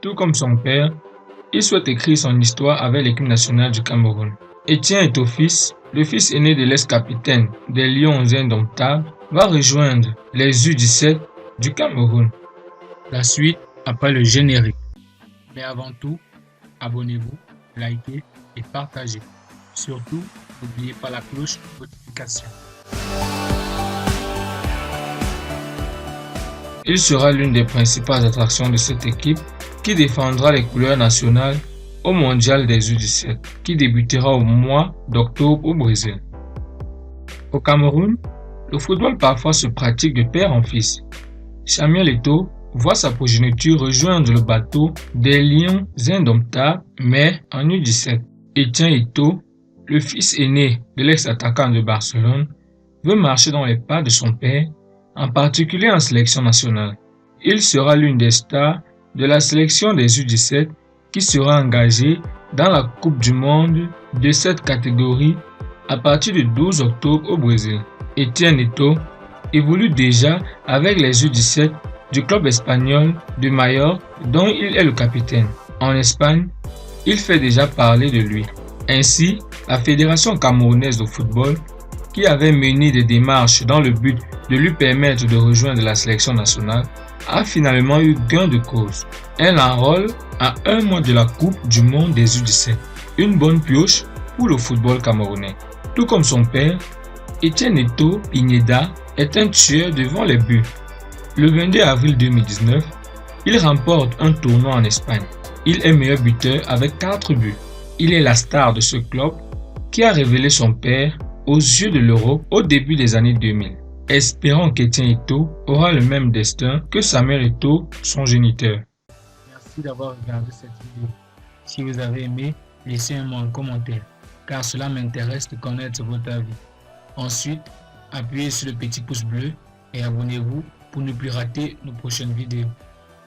Tout comme son père, il souhaite écrire son histoire avec l'équipe nationale du Cameroun. Etienne Eto'o fils, le fils aîné de l'ex-capitaine des Lions indomptables, va rejoindre les U17 du Cameroun. La suite après le générique. Mais avant tout, abonnez-vous, likez et partagez. Surtout, n'oubliez pas la cloche de notification. Il sera l'une des principales attractions de cette équipe qui défendra les couleurs nationales au mondial des U17 qui débutera au mois d'octobre au Brésil. Au Cameroun, le football parfois se pratique de père en fils. Samuel Eto'o voit sa progéniture rejoindre le bateau des Lions indomptables, mais en U17. Etienne Eto'o, le fils aîné de l'ex-attaquant de Barcelone, veut marcher dans les pas de son père, en particulier en sélection nationale. Il sera l'une des stars de la sélection des U17 qui sera engagée dans la Coupe du Monde de cette catégorie à partir du 12 octobre au Brésil. Etienne Eto'o évolue déjà avec les U17 du club espagnol de Majorque dont il est le capitaine. En Espagne, il fait déjà parler de lui. Ainsi, la Fédération camerounaise de football, qui avait mené des démarches dans le but de lui permettre de rejoindre la sélection nationale, a finalement eu gain de cause. Elle l'enrôle à un mois de la Coupe du Monde des U17. Une bonne pioche pour le football camerounais. Tout comme son père, Etienne Eto'o Pineda est un tueur devant les buts. Le 22 avril 2019, il remporte un tournoi en Espagne. Il est meilleur buteur avec 4 buts. Il est la star de ce club qui a révélé son père aux yeux de l'Europe au début des années 2000. Espérons qu'Etienne Eto'o aura le même destin que Samuel Eto'o, son géniteur. Merci d'avoir regardé cette vidéo. Si vous avez aimé, laissez-moi un commentaire, car cela m'intéresse de connaître votre avis. Ensuite, appuyez sur le petit pouce bleu et abonnez-vous pour ne plus rater nos prochaines vidéos.